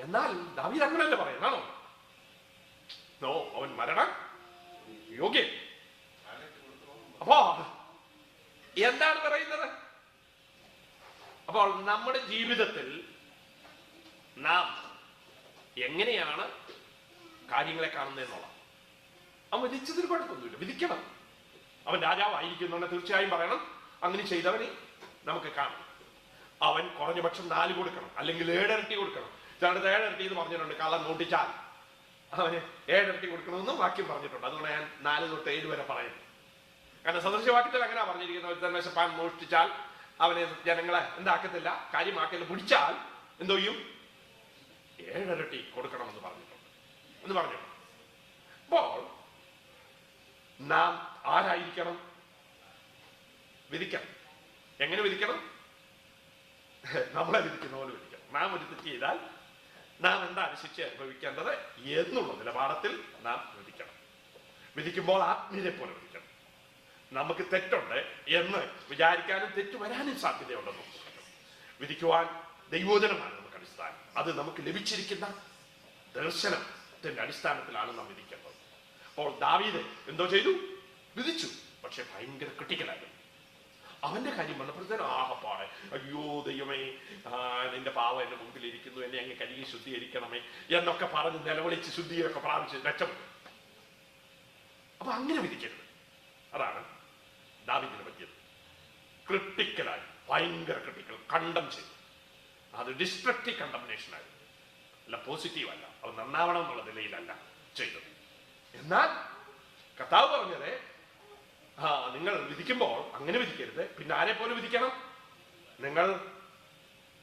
എന്നാൽ ദാവീദ് അങ്ങനല്ലേ പറയുന്നാണോ? നോ, അവൻ മരണം യോഗ്യൻ. അപ്പോ എന്താണ് പറയുന്നത്? അപ്പോൾ നമ്മുടെ ജീവിതത്തിൽ നാം എങ്ങനെയാണ് കാര്യങ്ങളെ കാണുന്നതെന്നുള്ള, അവൻ വിധിച്ചതിൽ കുഴപ്പമൊന്നുമില്ല, വിധിക്കണം. അവൻ രാജാവായിരിക്കുന്നുണ്ട്, തീർച്ചയായും പറയണം അങ്ങനെ ചെയ്തവനെ നമുക്ക് കാണാം. അവൻ കുറഞ്ഞ പക്ഷം 4 കൊടുക്കണം, അല്ലെങ്കിൽ 7 ഇരട്ടി കൊടുക്കണം. ചിലടത്ത് 7 ഇരട്ടി എന്ന് പറഞ്ഞിട്ടുണ്ട്. കള്ളൻ നോട്ടിച്ചാൽ അവന് 7 ഇരട്ടി കൊടുക്കണമെന്നും വാക്യം പറഞ്ഞിട്ടുണ്ട്. അതുകൊണ്ട് ഞാൻ 4 തൊട്ട് 7 വരെ പറയുന്നു. കാരണം സദൃശവാക്യത്തിൽ അങ്ങനെ പറഞ്ഞിരിക്കുന്നത്. ഒരുത്തൻ വിശപ്പാൻ മോഷ്ടിച്ചാൽ അവനെ ജനങ്ങളെ എന്താക്കത്തില്ല, കാര്യമാക്കില്ല, പിടിച്ചാൽ എന്തോ ചെയ്യും, 7 ഇരട്ടി കൊടുക്കണമെന്ന് പറഞ്ഞിട്ടുണ്ട്. അപ്പോൾ നാം ആരായിരിക്കണം? വിധിക്കണം. എങ്ങനെ വിധിക്കണം? നമ്മളെ വിധിക്കുന്ന പോലെ വിധിക്കണം. നാം ഒരു തെറ്റ് ചെയ്താൽ നാം എന്താണ് ശിക്ഷ അനുഭവിക്കേണ്ടത് എന്നുള്ള നിലപാടത്തിൽ നാം വിധിക്കണം. വിധിക്കുമ്പോൾ ആത്മീയരെ പോലെ വിധിക്കണം. നമുക്ക് തെറ്റുണ്ട് എന്ന് വിചാരിക്കാനും തെറ്റ് വരാനും സാധ്യതയുണ്ടെന്ന് വിധിക്കുവാൻ ദൈവോചനമാണ് നമുക്ക് അടിസ്ഥാനം. അത് നമുക്ക് ലഭിച്ചിരിക്കുന്ന ദർശനത്തിന്റെ അടിസ്ഥാനത്തിലാണ് നാം വിധിക്കേണ്ടത്. അപ്പോൾ ദാവീദ് എന്തോ ചെയ്തു? വിധിച്ചു. പക്ഷെ ഭയങ്കര ക്രിട്ടിക്കലായിരുന്നു. അവന്റെ കാര്യം വന്നപ്പോഴത്തേനും ആഹപ്പാടെ, അയ്യോ ദൈവമേ, നിന്റെ പാവം എന്റെ മുമ്പിൽ ഇരിക്കുന്നു, എന്നെ അങ്ങ് കഴുകി ശുദ്ധീകരിക്കണമേ എന്നൊക്കെ പറഞ്ഞ് നിലവിളിച്ച് ശുദ്ധിയൊക്കെ പ്രാപിച്ച് രക്ഷപ്പെട്ടു. അപ്പൊ അങ്ങനെ വിധിക്കരുത്. അതാണ് ദാവീദിനെ പറ്റിയത്. ക്രിട്ടിക്കലായി, ഭയങ്കര ക്രിട്ടിക്കൽ, കണ്ടം ചെയ്തു. അത് ഡിസ്ട്രക്റ്റീവ് കണ്ടംനേഷൻ ആയിരുന്നു, അല്ല പോസിറ്റീവ് അല്ല. അത് നന്നാവണം എന്നുള്ള നിലയിലല്ല ചെയ്തത്. എന്നാൽ കർത്താവ് പറഞ്ഞത്, നിങ്ങൾ വിധിക്കുമ്പോൾ അങ്ങനെ വിധിക്കരുത്. പിന്നെ ആരെ പോലെ വിധിക്കണം? നിങ്ങൾ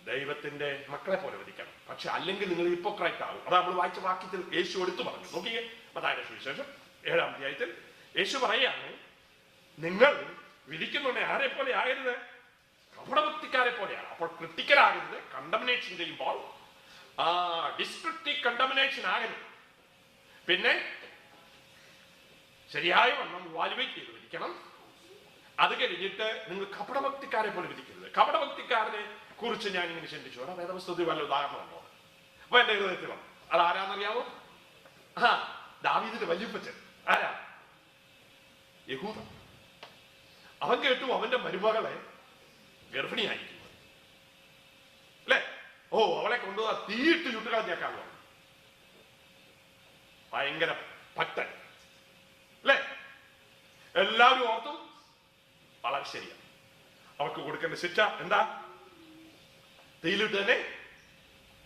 ദൈവത്തിന്റെ മക്കളെ പോലെ വിധിക്കണം. പക്ഷെ അല്ലെങ്കിൽ നിങ്ങൾ ഹിപ്പോക്രൈറ്റ് ആകും. അതാ നമ്മൾ വായിച്ച വാക്യത്തിൽ യേശു എടുത്തു പറഞ്ഞു. നോക്കിയേ, മത്തായിയുടെ സുവിശേഷം 7-ാം അധ്യായത്തിൽ യേശു പറയാണ്, നിങ്ങൾ വിധിക്കുന്നുണ്ടെ ആരെ പോലെ ആകരുത്, കപടഭക്തിക്കാരെ പോലെയാണ്. അപ്പോൾ ക്രിട്ടിക്കലാകരുത്. കണ്ടംനേഷൻ ചെയ്യുമ്പോൾ ഡിസ്ട്രക്റ്റീവ് കണ്ടംനേഷൻ ആകരുത്. പിന്നെ ശരിയായ വണ്ണം ഇവാലുവേറ്റ് ചെയ്ത് വിധിക്കണം. അത് കഴിഞ്ഞിട്ട് നിങ്ങൾ കപടഭക്തിക്കാരെ പോലെ വിധിക്കരുത്. കപടഭക്തിക്കാരനെ കുറിച്ച് ഞാൻ ഇങ്ങനെ ചിന്തിച്ചു. അവിടെ വേദപുസ്തകത്തിൽ വല്ല ഉദാഹരണമുണ്ടോ? അപ്പൊ എന്റെ ഹൃദയത്തിലോ അത് ആരാന്നറിയാമോ? ദാവീദിന്റെ വല്യപ്പച്ചൻ. ആരാ? യഹൂദ. അവൻ കേട്ടു അവന്റെ മരുമകളെ ഗർഭിണിയായിരിക്കുന്നത് അല്ലേ? അവളെ കൊണ്ടുപോകാ തീയിട്ട് ചുട്ടുകളഞ്ഞേക്കാണല്ലോ. ഭയങ്കര പറ്റൻ അല്ലേ? എല്ലാവരും ഓർത്തു വളരെ ശരിയാണ്. അവർക്ക് കൊടുക്കേണ്ട ശിക്ഷ എന്താ? തീയിലിട്ട് തന്നെ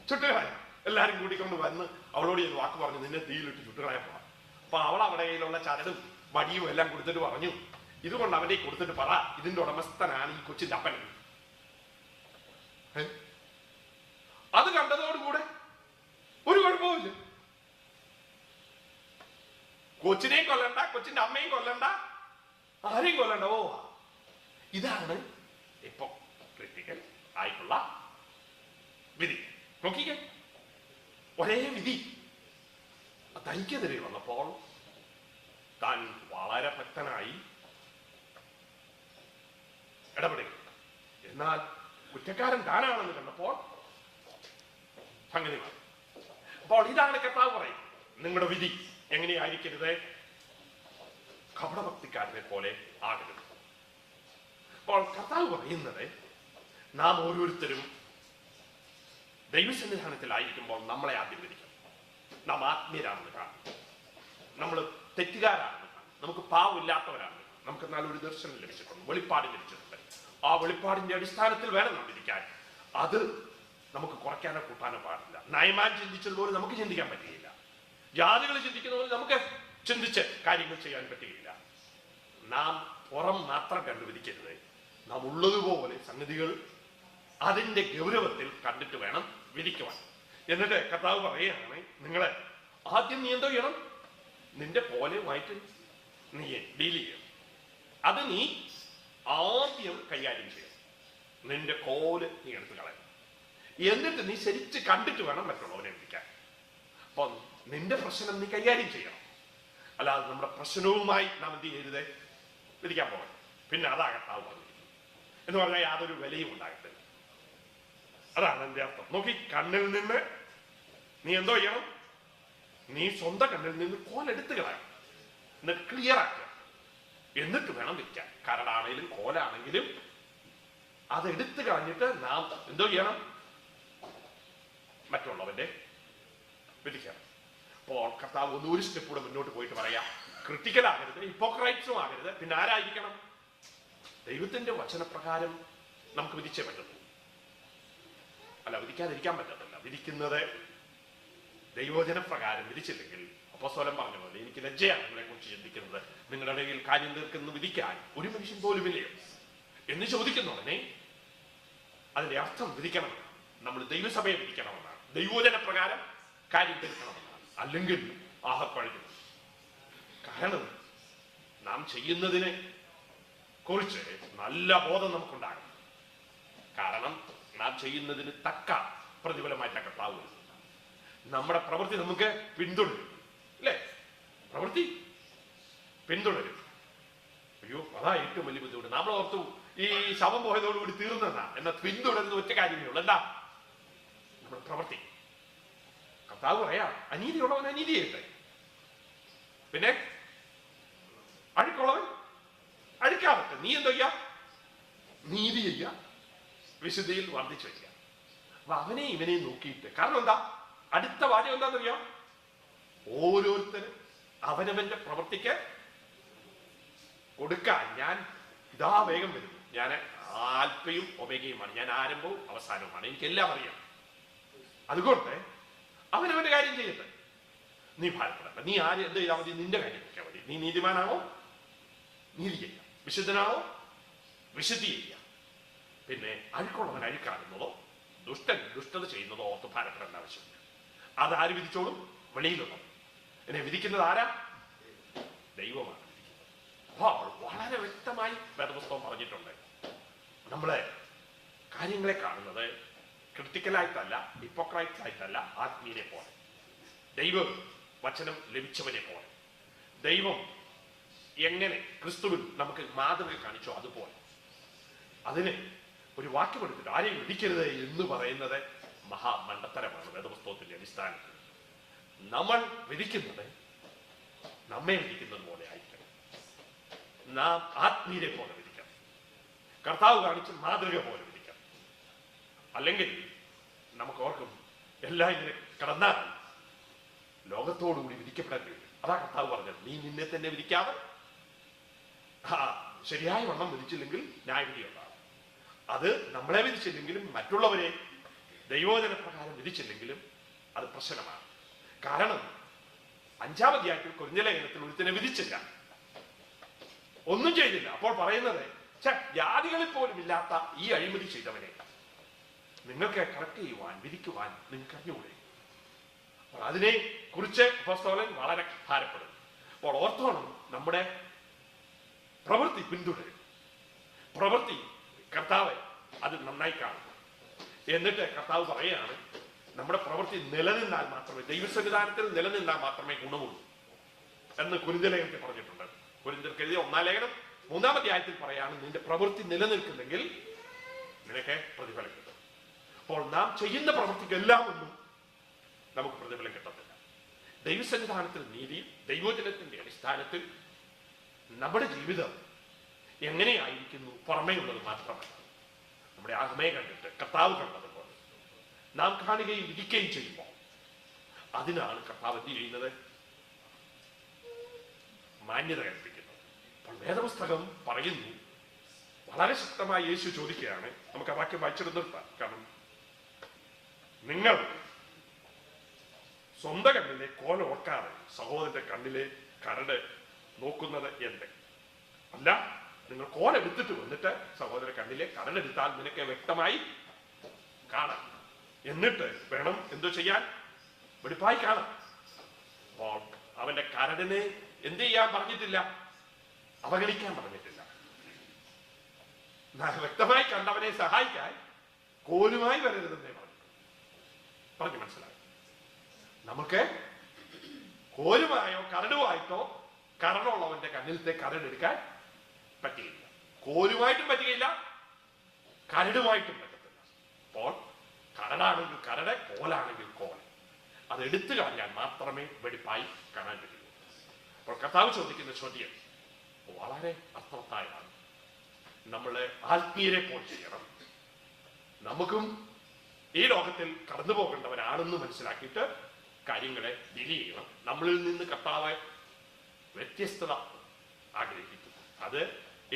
ചുട്ടുകളയാം. എല്ലാരും കൂട്ടിക്കൊണ്ട് വന്ന് അവളോട് ഞാൻ വാക്ക് പറഞ്ഞു, നിന്നെ തീയിലിട്ട് ചുട്ടുകളയാൻ പോവാം. അപ്പൊ അവൾ അവിടെ കയ്യിലുള്ള ചരടും വടിയും എല്ലാം കൊടുത്തിട്ട് പറഞ്ഞു, ഇതുകൊണ്ട് അവന്റെ കൊടുത്തിട്ട് പറ, ഇതിന്റെ ഉടമസ്ഥനാണ് ഈ കൊച്ചിന്റെ അപ്പൻ. അത് കണ്ടതോടുകൂടെ ഒരു കുഴപ്പമില്ല. കൊച്ചിനെയും കൊല്ലണ്ട, കൊച്ചിന്റെ അമ്മയും കൊല്ലണ്ട, ആരെയും കൊല്ലണ്ട. ഇതാണ് ഇപ്പൊ ക്രിട്ടിക്കൽ ആയിട്ടുള്ള വിധി. നോക്കിക്കേ, ഒരേ വിധി തനിക്കെതിരെ വന്നപ്പോൾ താൻ വളരെ ഭക്തനായി ഇടപെടുക. എന്നാൽ കുറ്റക്കാരൻ താനാണെന്ന് കണ്ടപ്പോൾ സംഗതി മാറി. അപ്പോൾ ഇതാണ് കർത്താവ് പറയും, നിങ്ങളുടെ വിധി എങ്ങനെയായിരിക്കരുത്? കപടഭക്തിക്കാരനെ പോലെ ആകരുത്. അപ്പോൾ കർത്താവ് പറയുന്നത്, നാം ഓരോരുത്തരും ദൈവസന്നിധാനത്തിലായിരിക്കുമ്പോൾ നമ്മളെ ആദ്യം വിധിക്കണം. നാം ആത്മീയരാണെന്ന് കാണും, നമ്മൾ തെറ്റുകാരാണെന്ന് കാണും, നമുക്ക് പാവമില്ലാത്തവരാണ്. നമുക്ക് നല്ലൊരു ദർശനം ലഭിച്ചിട്ടുണ്ട്, വെളിപ്പാട് ലഭിച്ചിട്ടുണ്ട്. ആ വെളിപ്പാടിന്റെ അടിസ്ഥാനത്തിൽ വേണം നാം വിധിക്കാൻ. അത് നമുക്ക് കുറയ്ക്കാനോ കൂട്ടാനോ പാടില്ല. നയമാൻ ചിന്തിച്ചതുപോലെ നമുക്ക് ചിന്തിക്കാൻ പറ്റുകയില്ല. ജാതികൾ ചിന്തിക്കുന്ന പോലെ നമുക്ക് ചിന്തിച്ച് കാര്യങ്ങൾ ചെയ്യാൻ പറ്റുകയില്ല. നാം പുറം മാത്രം കണ്ടു വിധിക്കരുത്. നാം ഉള്ളതുപോലെ സംഗതികൾ അതിന്റെ ഗൗരവത്തിൽ കണ്ടിട്ട് വേണം വിധിക്കുവാൻ. എന്നിട്ട് കർത്താവ് പറയുകയാണ്, നിങ്ങളെ ആദ്യം നീ എന്തോ ചെയ്യണം? നിന്റെ കോലുമായിട്ട് നീ ഡീൽ ചെയ്യണം. അത് നീ ആദ്യം കൈകാര്യം ചെയ്യണം. നിന്റെ കോല് നീ എടുത്ത് കളയണം. എന്നിട്ട് നീ ശരിച്ച് കണ്ടിട്ട് വേണം മറ്റുള്ളവനെ വിധിക്കാൻ. അപ്പൊ നിന്റെ പ്രശ്നം നീ കൈകാര്യം ചെയ്യണം. അല്ലാതെ നമ്മുടെ പ്രശ്നവുമായി നാം എന്ത് ചെയ്യരുത്? വിധിക്കാൻ പോകണം. പിന്നെ അതാകത്താവ് പറഞ്ഞിരിക്കുന്നു എന്ന് പറഞ്ഞാൽ യാതൊരു വിലയും ഉണ്ടാകത്തില്ല. അതാണ് എന്റെ അർത്ഥം. നോക്കി, കണ്ണിൽ നിന്ന് നീ എന്തോ ചെയ്യണം? നീ സ്വന്തം കണ്ണിൽ നിന്ന് കോലെടുത്ത് കളയണം. എന്നിട്ട് ക്ലിയർ ആക്കുക. എന്നിട്ട് വേണം വിൽക്കാൻ. കരടാണെങ്കിലും കോലാണെങ്കിലും അതെടുത്ത് കളഞ്ഞിട്ട് നാം എന്തോ ചെയ്യണം? മറ്റുള്ളവന്റെ വിധിക്കണം. അപ്പോൾ കർത്താവ് ഒന്നൊരു സ്റ്റെപ്പ് കൂടെ മുന്നോട്ട് പോയിട്ട് പറയാം, ക്രിട്ടിക്കൽ ആകരുത്, ഹിപ്പോക്രൈറ്റ്സും ആകരുത്. പിന്നെ ആരായിരിക്കണം? ദൈവത്തിന്റെ വചനപ്രകാരം നമുക്ക് വിധിച്ചേ പറ്റുള്ളൂ. അല്ല, വിധിക്കാതിരിക്കാൻ പറ്റത്തില്ല. വിധിക്കുന്നത് ദൈവവചനപ്രകാരം വിധിച്ചില്ലെങ്കിൽ അപ്പോസ്തലൻ പറഞ്ഞ പോലെ എനിക്ക് ലജ്ജയാണ് നിങ്ങളെ കുറിച്ച് ചിന്തിക്കുന്നത്, നിങ്ങളുടെ ഇടയിൽ കാര്യം തീർക്കുന്നു വിധിക്കാൻ ഒരു മനുഷ്യൻ പോലും ഇല്ലയോ എന്ന് ചോദിക്കുന്നുടനെ അതിന്റെ അർത്ഥം വിധിക്കണമെന്നാണ്. നമ്മൾ ദൈവസഭയെ വിധിക്കണമെന്നാണ്, ദൈവവചന പ്രകാരം കാര്യം തീർക്കണമെന്നാണ്. അല്ലെങ്കിൽ ആഹപ്പഴിക്കുന്നു. കാരണം നാം ചെയ്യുന്നതിനെ കുറിച്ച് നല്ല ബോധം നമുക്കുണ്ടാകണം. കാരണം നാം ചെയ്യുന്നതിന് തക്ക പ്രതിഫലമായിട്ട് കർത്താവ് വരുന്നു. നമ്മുടെ പ്രവൃത്തി നമുക്ക് പിന്തുടരും, അല്ലേ? പ്രവൃത്തി പിന്തുടരും. അയ്യോ, അതാ ഏറ്റവും വലിയ ബുദ്ധിമുട്ട്. നമ്മൾ ഓർത്തു ഈ ശവം പോയതോടുകൂടി തീർന്നെന്നാ. എന്നാൽ പിന്തുടരുന്ന ഒറ്റ കാര്യമേ ഉള്ളൂ. എന്താ? നമ്മുടെ പ്രവൃത്തി. കർത്താവ് പറയാ, അനീതിയുള്ളവൻ അനീതി ചെയ്യട്ടെ, പിന്നെ അഴുക്കുള്ളവൻ അഴുക്കാവട്ടെ. നീ എന്തോ ചെയ്യാ? നീതി ചെയ്യുക, വിശുദ്ധിയിൽ വർദ്ധിച്ചു വയ്ക്കുക. അപ്പൊ അവനെ ഇവനെയും നോക്കിയിട്ട്, കാരണം എന്താ? അടുത്ത വാചകം എന്താണെന്നറിയാം? ഓരോരുത്തരും അവനവന്റെ പ്രവൃത്തിക്ക് കൊടുക്കാൻ ഞാൻ ഇതാ വേഗം വരുന്നു. ഞാൻ ആൽഫയും ഒമേഗയുമാണ്, ഞാൻ ആരംഭവും അവസാനവുമാണ്, എനിക്കെല്ലാം അറിയാം. അതുകൊണ്ട് അവനവന്റെ കാര്യം ചെയ്യട്ടെ, നീ ഭാരപ്പെടണ്ട. നീ ആര് എന്ത് ചെയ്താൽ മതി? നിന്റെ കാര്യം നോക്കിയാൽ മതി. നീ നീതിമാനാണോ? നീതി ചെയ്യാം. വിശുദ്ധനാണോ? വിശുദ്ധി ചെയ്യാം. പിന്നെ അഴുക്കുള്ളവൻ അഴുക്കാകുന്നതോ ദുഷ്ടൻ ദുഷ്ടത ചെയ്യുന്നതോ ഓർത്ത് ഭാരപ്പെടേണ്ട ആവശ്യമില്ല. അതാര് വിധിച്ചോളും? വെളിയിലുള്ളത്. എന്നെ വിധിക്കുന്നത് ആരാ? ദൈവമാണ് വിധിക്കുന്നത്. അപ്പോൾ വളരെ വ്യക്തമായി വേദപുസ്തകം പറഞ്ഞിട്ടുണ്ട്. നമ്മളെ കാര്യങ്ങളെ കാണുന്നത് ക്രിട്ടിക്കലായിട്ടല്ല, ഹിപ്പോക്രൈറ്റ്സ് ആയിട്ടല്ല, ആത്മീയനെ പോലെ, ദൈവ വചനം ലഭിച്ചവനെ പോലെ, ദൈവം എങ്ങനെ ക്രിസ്തുവിൽ നമുക്ക് മാതൃക കാണിച്ചോ അതുപോലെ. അതിന് ഒരു വാക്യം എടുത്തിട്ട് ആരെയും വിധിക്കരുത് എന്ന് പറയുന്നത് മഹാമണ്ടത്തരമാണ് വേദപുസ്തകത്തിന്റെ അടിസ്ഥാനത്തിൽ. നമ്മൾ വിധിക്കുന്നത് നമ്മെ വിധിക്കുന്നത് പോലെ ആയിരിക്കണം. നാം ആത്മീയരെ പോലെ വിധിക്കണം, കർത്താവ് കാണിച്ച മാതൃക പോലെ വിധിക്കണം. അല്ലെങ്കിൽ നമുക്ക് ഓർക്കും എല്ലാം ഇങ്ങനെ കടന്നാൽ ലോകത്തോടുകൂടി വിധിക്കപ്പെടേണ്ടി വരും. അതാ കർത്താവ് പറഞ്ഞത്, നീ നിന്നെ തന്നെ വിധിക്കാതെ ശരിയായ വണ്ണം വിധിച്ചില്ലെങ്കിൽ ന്യായവിധി ഉണ്ടാകും. അത് നമ്മളെ വിധിച്ചില്ലെങ്കിലും മറ്റുള്ളവരെ ദൈവവചന പ്രകാരം വിധിച്ചില്ലെങ്കിലും അത് പ്രശ്നമാണ്. കാരണം 5-ാം അധ്യായത്തിൽ കൊരിന്ത്യർ ലേഖനത്തിൽ ഒരുത്തിനെ വിധിച്ചില്ല, ഒന്നും ചെയ്തില്ല. അപ്പോൾ പറയുന്നത്, ജാതികളിൽ പോലും ഇല്ലാത്ത ഈ അഴിമതി ചെയ്തവനെ നിങ്ങൾക്ക് കറക്റ്റ് ചെയ്യുവാൻ, വിധിക്കുവാൻ നിങ്ങൾക്ക് അറിഞ്ഞുകൂടെ? അപ്പോൾ അതിനെ കുറിച്ച് അപ്പോസ്തലൻ വളരെ ഭാരപ്പെടും. അപ്പോൾ ഓർത്തോണം, നമ്മുടെ പ്രവൃത്തി പിന്തുടരും. പ്രവൃത്തി കർത്താവ് അത് നന്നായി കാണും. എന്നിട്ട് കർത്താവ് പറയുകയാണ്, നമ്മുടെ പ്രവൃത്തി നിലനിന്നാൽ മാത്രമേ, ദൈവസന്നിധാനത്തിൽ നിലനിന്നാൽ മാത്രമേ ഗുണമുള്ളൂ എന്ന് കൊരിന്ത്യർ ലേഖനത്തിൽ പറഞ്ഞിട്ടുണ്ട്. കൊരിന്ത്യർക്ക് എഴുതിയ 1-ാം ലേഖനം 3-ാം അധ്യായത്തിൽ പറയാണ്, നിന്റെ പ്രവൃത്തി നിലനിൽക്കുന്നെങ്കിൽ നിനക്ക് പ്രതിഫലം കിട്ടും. അപ്പോൾ നാം ചെയ്യുന്ന പ്രവൃത്തിക്കെല്ലാം ഒന്നും നമുക്ക് പ്രതിഫലം കിട്ടത്തില്ല. ദൈവസന്നിധാനത്തിൽ നീതി, ദൈവവചനത്തിന്റെ അടിസ്ഥാനത്തിൽ നമ്മുടെ ജീവിതം എങ്ങനെയായിരിക്കുന്നു പുറമേയുള്ളത് മാത്രമല്ല, നമ്മുടെ അകമയെ കണ്ടിട്ട് കർത്താവ് കണ്ടതുപോലെ നാം കാണുകയും വിധിക്കുകയും ചെയ്യുമ്പോൾ അതിനാണ് കർത്താവ് എന്ത് ചെയ്യുന്നത്? മാന്യത കൽപ്പിക്കുന്നത്. അപ്പോൾ വേദപുസ്തകം പറയുന്നു, വളരെ ശക്തമായി യേശു ചോദിക്കുകയാണ്. നമുക്ക് ആ വാക്യം വായിച്ചിട്ട് നിർത്താം. കാരണം നിങ്ങൾ സ്വന്തം കണ്ണിലെ കോല ഓർക്കാതെ സഹോദരന്റെ കണ്ണിലെ കരട് നോക്കുന്നത് എന്ത്? അല്ല, നിങ്ങൾ കോല എടുത്തിട്ട് വന്നിട്ട് സഹോദര കണ്ണിലെ കരടെടുത്താൽ നിനക്ക് വ്യക്തമായി കാണാം. എന്നിട്ട് വേണം എന്തോ ചെയ്യാൻ? വെടിപ്പായി കാണാം. അപ്പോൾ അവന്റെ കരടിനെ എന്ത് ചെയ്യാൻ പറഞ്ഞിട്ടില്ല? അവഗണിക്കാൻ പറഞ്ഞിട്ടില്ല. വ്യക്തമായി കണ്ടവനെ സഹായിക്കാൻ കോലുമായി വരരുതെന്നേ പറഞ്ഞു മനസ്സിലായി. നമുക്ക് കോലുമായോ കരടുമായിട്ടോ കരടുള്ളവന്റെ കണ്ണിലത്തെ കരടെടുക്കാൻ പറ്റുകയില്ല. കോലുമായിട്ടും പറ്റുകയില്ല, കരടുമായിട്ടും പറ്റത്തില്ല. അപ്പോൾ കരടാണെങ്കിൽ കരട്, കോലാണെങ്കിൽ കോൽ. അത് എടുത്തു കളഞ്ഞാൽ മാത്രമേ വെടിപ്പായി കാണാൻ പറ്റുള്ളൂ. അപ്പോൾ കർത്താവ് ചോദിക്കുന്ന ചോദ്യം വളരെ അർത്ഥവത്തായതാണ്. നമ്മളെ ആത്മീയരെ പോലെ ചെയ്യണം. നമുക്കും ഈ ലോകത്തിൽ കടന്നു പോകേണ്ടവരാണെന്ന് മനസ്സിലാക്കിയിട്ട് കാര്യങ്ങളെ ഡീൽ ചെയ്യണം. നമ്മളിൽ നിന്ന് കർത്താവ് വ്യത്യസ്തത ആഗ്രഹിക്കുന്നു. അത്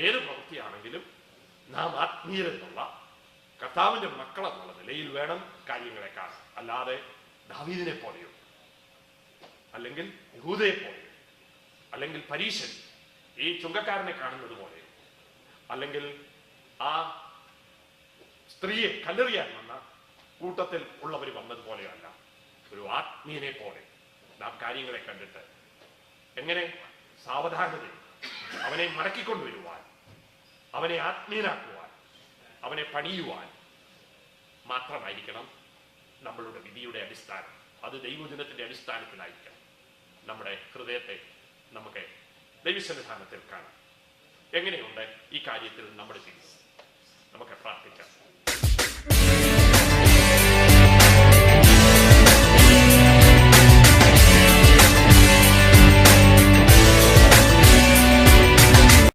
ഏത് പ്രവൃത്തിയാണെങ്കിലും നാം ആത്മീയരെന്നുള്ള കർത്താവിന്റെ മക്കളെന്നുള്ള നിലയിൽ വേണം കാര്യങ്ങളെ കാണാൻ. അല്ലാതെ ദാവീദിനെ പോലെയോ അല്ലെങ്കിൽ യഹൂദയെ പോലെയോ അല്ലെങ്കിൽ പരീശൻ ഈ ചുങ്കക്കാരനെ കാണുന്നത് പോലെയോ അല്ലെങ്കിൽ ആ സ്ത്രീയെ കല്ലെറിയാൻ വന്ന കൂട്ടത്തിൽ ഉള്ളവർ വന്നതുപോലെയോ അല്ല. ഒരു ആത്മീയനെ പോലെ നാം കാര്യങ്ങളെ കണ്ടിട്ട് എങ്ങനെ സാവധാനതയിൽ അവനെ മടക്കിക്കൊണ്ടുവരുവാൻ, അവനെ ആത്മീയനാക്കുവാൻ, അവനെ പണിയുവാൻ മാത്രമായിരിക്കണം നമ്മളുടെ വിധിയുടെ അടിസ്ഥാനം. അത് ദൈവജനത്തിന്റെ അടിസ്ഥാനത്തിലായിരിക്കണം. നമ്മുടെ ഹൃദയത്തെ നമുക്ക് ദൈവസന്നിധാനത്തിൽ കാണാം. എങ്ങനെയുണ്ട് ഈ കാര്യത്തിൽ നമ്മുടെ ചിന്ത? നമുക്ക് പ്രാർത്ഥിക്കാം.